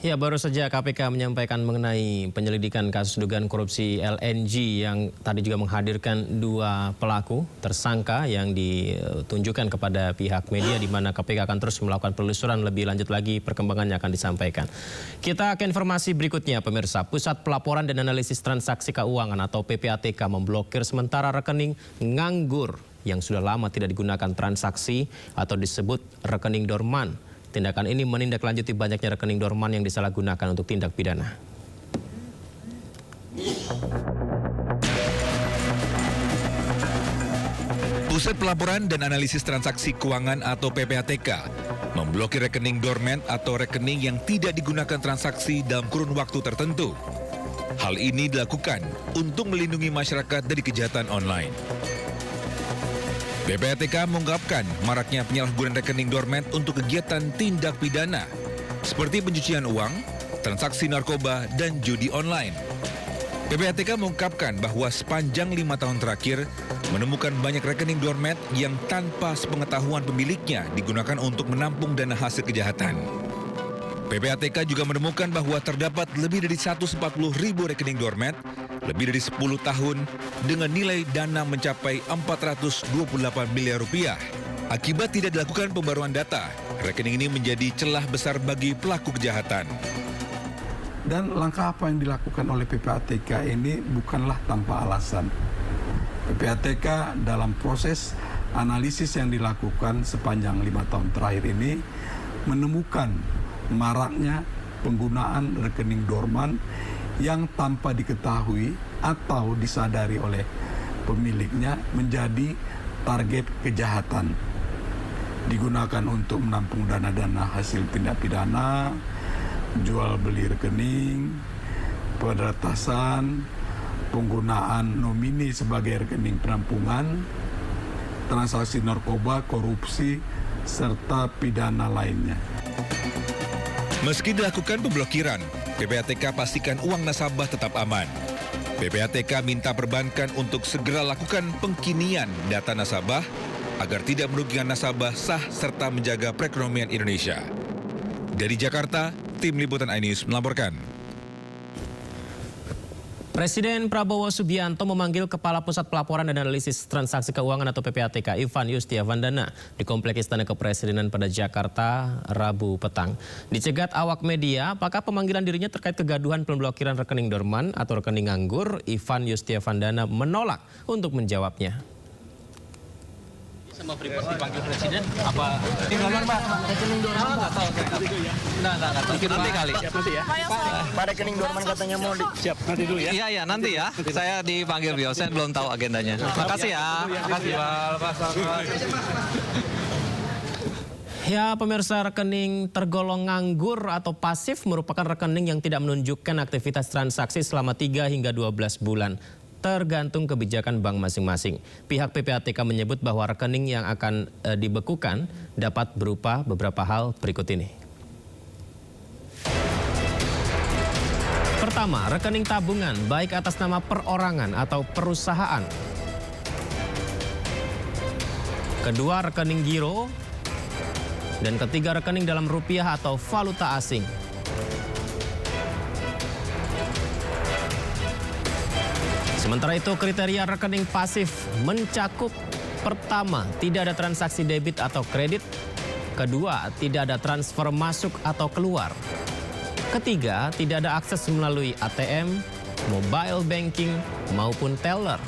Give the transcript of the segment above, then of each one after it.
Ya, baru saja KPK menyampaikan mengenai penyelidikan kasus dugaan korupsi LNG yang tadi juga menghadirkan dua pelaku tersangka yang ditunjukkan kepada pihak media, di mana KPK akan terus melakukan penelusuran lebih lanjut lagi, perkembangannya akan disampaikan. Kita ke informasi berikutnya, pemirsa. Pusat Pelaporan dan Analisis Transaksi Keuangan atau PPATK memblokir sementara rekening nganggur yang sudah lama tidak digunakan transaksi atau disebut rekening dorman. Tindakan ini menindaklanjuti banyaknya rekening dorman yang disalahgunakan untuk tindak pidana. Pusat Pelaporan dan Analisis Transaksi Keuangan atau PPATK memblokir rekening dormant atau rekening yang tidak digunakan transaksi dalam kurun waktu tertentu. Hal ini dilakukan untuk melindungi masyarakat dari kejahatan online. PPATK mengungkapkan maraknya penyalahgunaan rekening dormant untuk kegiatan tindak pidana seperti pencucian uang, transaksi narkoba, dan judi online. PPATK mengungkapkan bahwa sepanjang 5 tahun terakhir menemukan banyak rekening dormant yang tanpa sepengetahuan pemiliknya digunakan untuk menampung dana hasil kejahatan. PPATK juga menemukan bahwa terdapat lebih dari 140.000 rekening dormant lebih dari 10 tahun dengan nilai dana mencapai 428 miliar rupiah. Akibat tidak dilakukan pembaruan data, rekening ini menjadi celah besar bagi pelaku kejahatan. Dan langkah apa yang dilakukan oleh PPATK ini bukanlah tanpa alasan. PPATK dalam proses analisis yang dilakukan sepanjang 5 tahun terakhir ini menemukan maraknya penggunaan rekening dorman yang tanpa diketahui atau disadari oleh pemiliknya menjadi target kejahatan. Digunakan untuk menampung dana-dana hasil tindak pidana, jual beli rekening, peretasan, penggunaan nomini sebagai rekening penampungan, transaksi narkoba, korupsi, serta pidana lainnya. Meski dilakukan pemblokiran, PPATK pastikan uang nasabah tetap aman. PPATK minta perbankan untuk segera lakukan pengkinian data nasabah agar tidak merugikan nasabah sah serta menjaga perekonomian Indonesia. Dari Jakarta, Tim Liputan iNews melaporkan. Presiden Prabowo Subianto memanggil Kepala Pusat Pelaporan dan Analisis Transaksi Keuangan atau PPATK Ivan Yustiavandana di Kompleks Istana Kepresidenan pada Jakarta Rabu petang. Dicegat awak media, apakah pemanggilan dirinya terkait kegaduhan pemblokiran rekening dorman atau rekening nganggur? Ivan Yustiavandana menolak untuk menjawabnya. Sama Freeport dipanggil presiden apa di mana Pak? Rekening dorman nggak tahu. Nggak tahu. Nanti kali. Siap nanti ya. Pak rekening dorman katanya mau Siap nanti dulu ya. Iya nanti ya. Saya dipanggil beliau. Saya belum tahu agendanya. Makasih ya. Makasih Pak. Ya, pemirsa, rekening tergolong nganggur atau pasif merupakan rekening yang tidak menunjukkan aktivitas transaksi selama 3 hingga 12 bulan. Tergantung kebijakan bank masing-masing. Pihak PPATK menyebut bahwa rekening yang akan dibekukan dapat berupa beberapa hal berikut ini. Pertama, rekening tabungan baik atas nama perorangan atau perusahaan. Kedua, rekening giro. Dan ketiga, rekening dalam rupiah atau valuta asing. Sementara itu, kriteria rekening pasif mencakup: pertama, tidak ada transaksi debit atau kredit; kedua, tidak ada transfer masuk atau keluar; ketiga, tidak ada akses melalui ATM, mobile banking, maupun teller.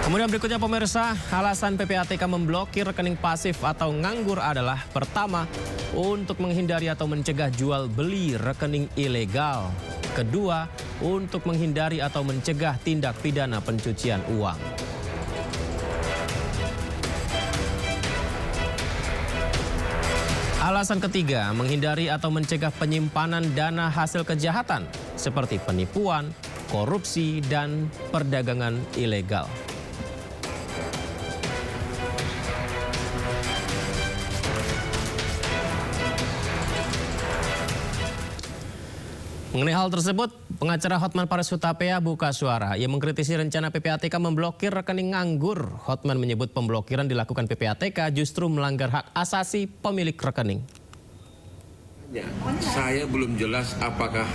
Kemudian berikutnya, pemirsa, alasan PPATK memblokir rekening pasif atau nganggur adalah: pertama, untuk menghindari atau mencegah jual beli rekening ilegal; kedua, untuk menghindari atau mencegah tindak pidana pencucian uang. Alasan ketiga, menghindari atau mencegah penyimpanan dana hasil kejahatan seperti penipuan, korupsi, dan perdagangan ilegal. Mengenai hal tersebut, pengacara Hotman Paris Hutapea buka suara. Ia mengkritisi rencana PPATK memblokir rekening nganggur. Hotman menyebut pemblokiran dilakukan PPATK justru melanggar hak asasi pemilik rekening. Saya belum jelas apakah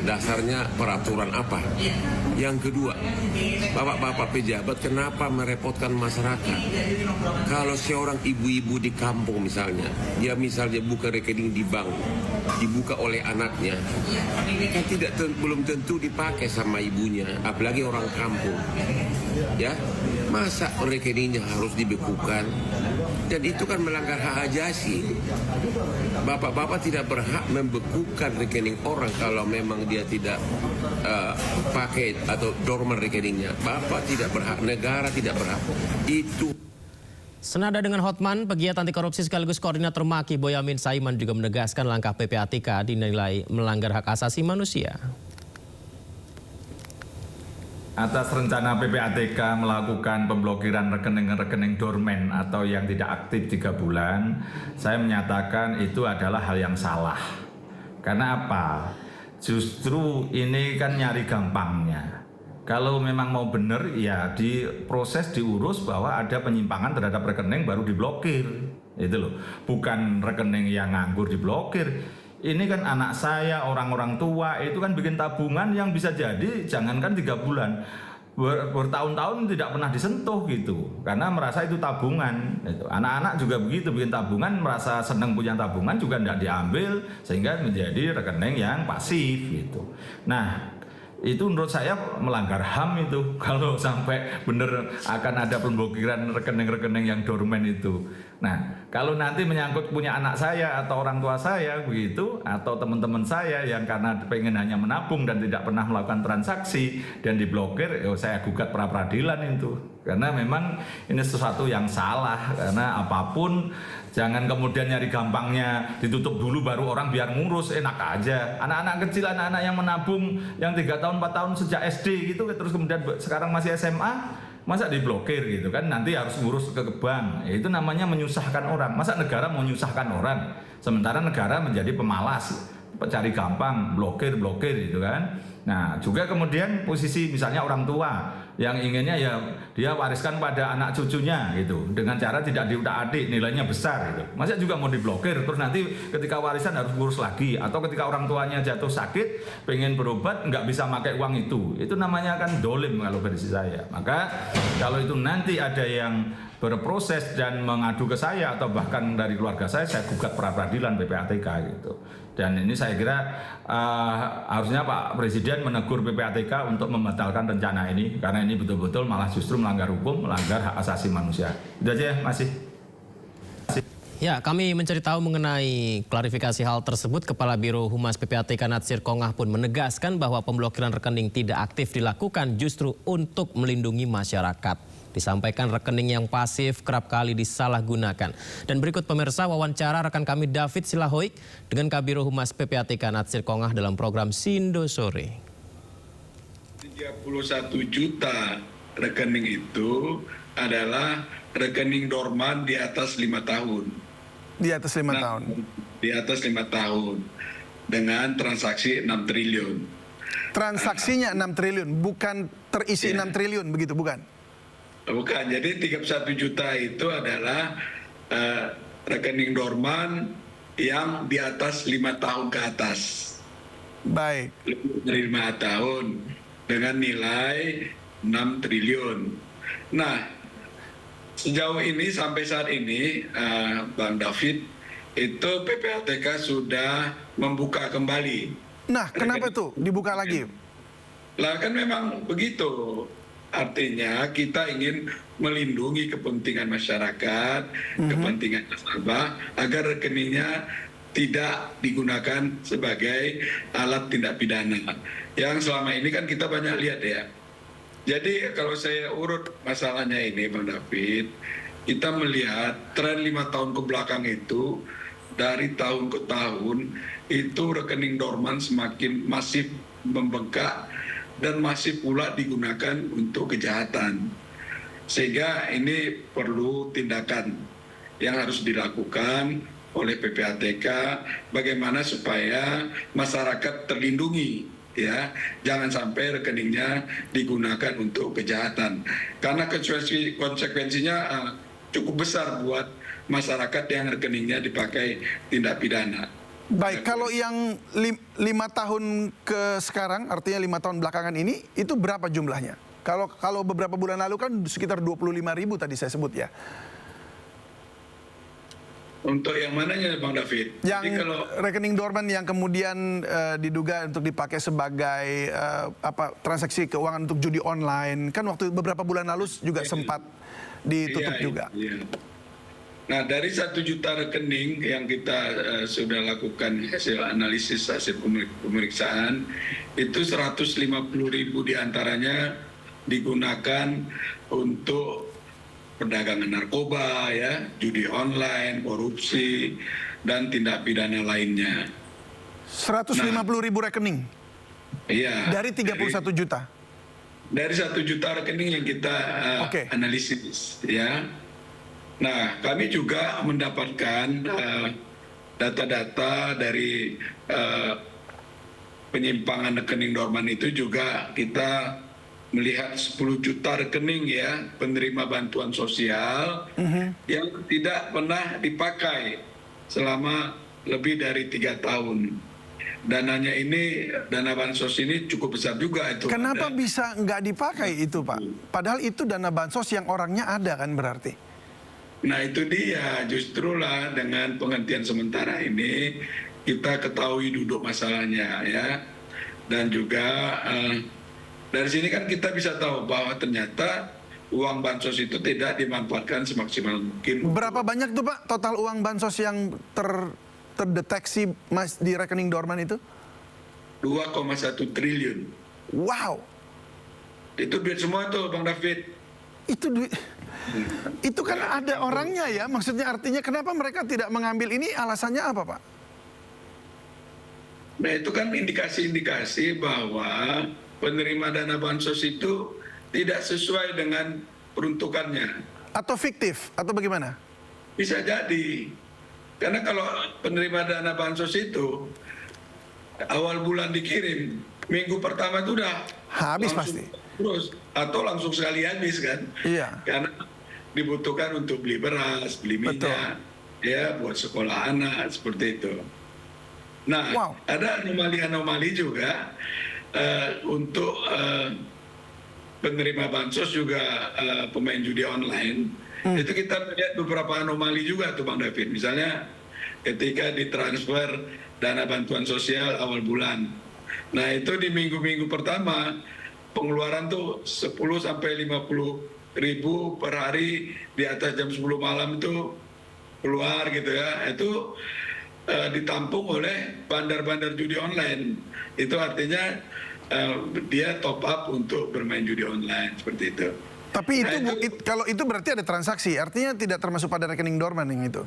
dasarnya peraturan apa. Yang kedua, bapak-bapak pejabat kenapa merepotkan masyarakat? Kalau seorang ibu-ibu di kampung misalnya, dia misalnya buka rekening di bank, dibuka oleh anaknya, kan belum tentu dipakai sama ibunya, apalagi orang kampung. Ya, masa rekeningnya harus dibekukan? Dan itu kan melanggar hak asasi. Bapak-bapak tidak berhak membekukan rekening orang kalau memang dia tidak pakai atau dorman rekeningnya. Bapak tidak berhak, negara tidak berhak. Itu. Senada dengan Hotman, pegiat anti korupsi sekaligus koordinator Maki Boyamin Saiman juga menegaskan langkah PPATK dinilai melanggar hak asasi manusia. Atas rencana PPATK melakukan pemblokiran rekening-rekening dormen atau yang tidak aktif 3 bulan, saya menyatakan itu adalah hal yang salah. Karena apa? Justru ini kan nyari gampangnya. Kalau memang mau benar, ya diproses, diurus bahwa ada penyimpangan terhadap rekening baru diblokir. Itu loh, bukan rekening yang nganggur diblokir. Ini kan anak saya, orang-orang tua itu kan bikin tabungan yang bisa jadi jangankan 3 bulan, bertahun-tahun tidak pernah disentuh gitu, karena merasa itu tabungan. Anak-anak juga begitu, bikin tabungan, merasa senang punya tabungan juga tidak diambil, sehingga menjadi rekening yang pasif gitu. Nah, itu menurut saya melanggar HAM itu kalau sampai benar akan ada pemblokiran rekening-rekening yang dormen itu. Nah, kalau nanti menyangkut punya anak saya atau orang tua saya begitu, atau teman-teman saya yang karena pengen hanya menabung dan tidak pernah melakukan transaksi dan diblokir, saya gugat pra peradilan itu. Karena memang ini sesuatu yang salah, karena apapun jangan kemudian nyari gampangnya ditutup dulu baru orang biar ngurus, enak aja. Anak-anak kecil, anak-anak yang menabung yang 3 tahun 4 tahun sejak SD gitu, terus kemudian sekarang masih SMA, masa diblokir gitu kan, nanti harus ngurus ke bank. Itu namanya menyusahkan orang. Masa negara mau menyusahkan orang, sementara negara menjadi pemalas, cari gampang, blokir gitu kan. Nah, juga kemudian posisi misalnya orang tua yang inginnya ya dia wariskan pada anak cucunya gitu, dengan cara tidak diutak-atik, nilainya besar gitu. Masa juga mau diblokir, terus nanti ketika warisan harus ngurus lagi, atau ketika orang tuanya jatuh sakit pengen berobat nggak bisa pakai uang itu namanya kan dolim kalau versi saya. Maka kalau itu nanti ada yang berproses dan mengadu ke saya atau bahkan dari keluarga saya gugat pra peradilan PPATK gitu. Dan ini saya kira harusnya Pak Presiden menegur PPATK untuk membatalkan rencana ini, karena ini betul-betul malah justru melanggar hukum, melanggar hak asasi manusia. Itu aja ya, masih. Ya, kami mencari tahu mengenai klarifikasi hal tersebut. Kepala Biro Humas PPATK Natsir Kongah pun menegaskan bahwa pemblokiran rekening tidak aktif dilakukan justru untuk melindungi masyarakat. Disampaikan rekening yang pasif kerap kali disalahgunakan. Dan berikut pemirsa wawancara rekan kami David Silahoik dengan Kabiro Humas PPATK Natsir Kongah dalam program Sindo Sore. 31 juta rekening itu adalah rekening dorman di atas 5 tahun. Di atas 5 tahun? Di atas 5 tahun. Dengan transaksi 6 triliun. Transaksinya 6 triliun, bukan terisi 6 triliun begitu, bukan? Bukan, jadi 31 juta itu adalah rekening dorman yang di atas 5 tahun ke atas. Baik. Lebih dari 5 tahun dengan nilai 6 triliun. Nah, sejauh ini sampai saat ini Bang David, itu PPATK sudah membuka kembali. Nah, kenapa tuh dibuka lagi? Lah kan memang begitu. Artinya kita ingin melindungi kepentingan masyarakat, kepentingan nasabah, agar rekeningnya tidak digunakan sebagai alat tindak pidana. Yang selama ini kan kita banyak lihat ya. Jadi kalau saya urut masalahnya ini Bang David, kita melihat tren 5 tahun ke belakang itu, dari tahun ke tahun, itu rekening dorman semakin masif membengkak, dan masih pula digunakan untuk kejahatan. Sehingga ini perlu tindakan yang harus dilakukan oleh PPATK bagaimana supaya masyarakat terlindungi, ya, jangan sampai rekeningnya digunakan untuk kejahatan, karena konsekuensinya cukup besar buat masyarakat yang rekeningnya dipakai tindak pidana. Baik, kalau yang 5 tahun ke sekarang, artinya 5 tahun belakangan ini, itu berapa jumlahnya? Kalau beberapa bulan lalu kan sekitar 25.000 tadi saya sebut ya. Untuk yang mananya Bang David? Yang Jadi kalau rekening dorman yang kemudian diduga untuk dipakai sebagai transaksi keuangan untuk judi online, kan waktu beberapa bulan lalu juga sempat ditutup juga. Iya. Nah, dari 1 juta rekening yang kita sudah lakukan hasil analisis, hasil pemeriksaan, itu 150.000 diantaranya digunakan untuk perdagangan narkoba, ya, judi online, korupsi, dan tindak pidana lainnya. 150.000 rekening? Iya. Dari 31 juta? Dari 1 juta rekening yang kita analisis, ya. Nah, kami juga mendapatkan data-data dari penyimpangan rekening dorman itu juga kita melihat 10 juta rekening, ya, penerima bantuan sosial yang tidak pernah dipakai selama lebih dari 3 tahun. Dananya ini, dana bansos ini cukup besar juga itu. Kenapa bisa nggak dipakai itu, Pak? Padahal itu dana bansos yang orangnya ada kan berarti? Nah, itu dia, justrulah dengan penghentian sementara ini kita ketahui duduk masalahnya, ya. Dan juga dari sini kan kita bisa tahu bahwa ternyata uang bansos itu tidak dimanfaatkan semaksimal mungkin. Berapa banyak tuh Pak total uang bansos yang terdeteksi di rekening dorman itu? 2,1 triliun. Wow. Itu duit semua tuh Bang David. Itu duit. Itu kan ada orangnya ya, maksudnya artinya kenapa mereka tidak mengambil ini, alasannya apa Pak? Nah, itu kan indikasi-indikasi bahwa penerima dana bansos itu tidak sesuai dengan peruntukannya. Atau fiktif, atau bagaimana? Bisa jadi. Karena kalau penerima dana bansos itu awal bulan dikirim, minggu pertama itu udah habis pasti. Terus, atau langsung sekali habis kan? Iya. Karena dibutuhkan untuk beli beras, beli minyak, ya, buat sekolah anak, seperti itu. Nah, ada anomali-anomali juga untuk penerima bansos juga pemain judi online. Itu kita lihat beberapa anomali juga tuh Bang David. Misalnya ketika ditransfer dana bantuan sosial awal bulan. Nah, itu di minggu-minggu pertama pengeluaran tuh 10 sampai 50 ribu per hari, di atas jam 10 malam itu keluar gitu ya. Itu ditampung oleh bandar-bandar judi online. Itu artinya dia top up untuk bermain judi online, seperti itu. Tapi itu, kalau itu berarti ada transaksi, artinya tidak termasuk pada rekening dorman yang itu?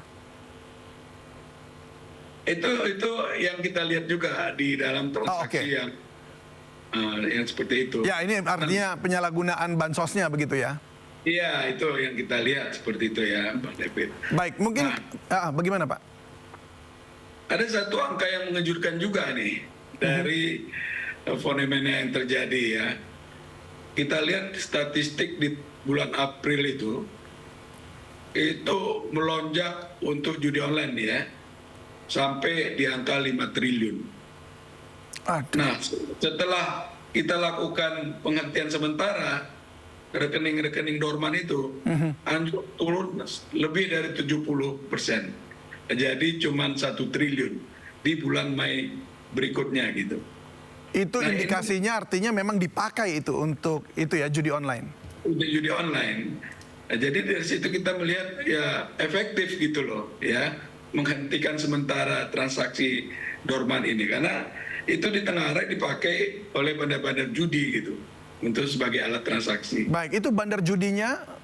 Itu yang kita lihat juga di dalam transaksi yang seperti itu. Ya, ini artinya penyalahgunaan bansosnya begitu ya? Iya, itu yang kita lihat seperti itu ya, Pak David. Baik, mungkin bagaimana Pak? Ada satu angka yang mengejutkan juga nih dari fenomena yang terjadi ya. Kita lihat statistik di bulan April itu melonjak untuk judi online ya, sampai di angka 5 triliun. Nah, setelah kita lakukan penghentian sementara, rekening-rekening dorman itu anjlok turun lebih dari 70%. Jadi cuma 1 triliun di bulan Mei berikutnya gitu. Itu indikasinya artinya memang dipakai itu untuk itu ya, judi online. Untuk judi online. Nah, jadi dari situ kita melihat ya efektif gitu loh ya, menghentikan sementara transaksi dorman ini, karena itu di tengah hari dipakai oleh bandar-bandar judi gitu untuk sebagai alat transaksi. Baik, itu bandar judinya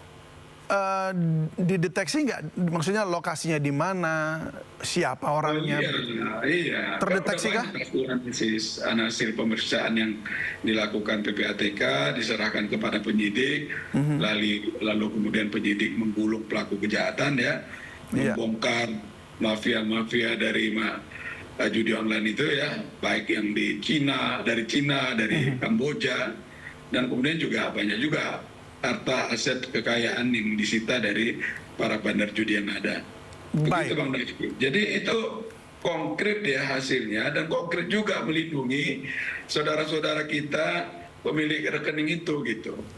dideteksi nggak? Maksudnya lokasinya di mana, siapa orangnya? Iya. Terdeteksi kah? Hasil pemeriksaan yang dilakukan PPATK diserahkan kepada penyidik, lalu kemudian penyidik menggulung pelaku kejahatan ya, membongkar mafia-mafia dari judi online itu ya, baik yang dari Cina, dari Kamboja, dan kemudian juga banyak juga harta aset kekayaan yang disita dari para bandar judi yang ada. Begitu Bang David. Jadi itu konkret ya hasilnya, dan konkret juga melindungi saudara-saudara kita pemilik rekening itu gitu.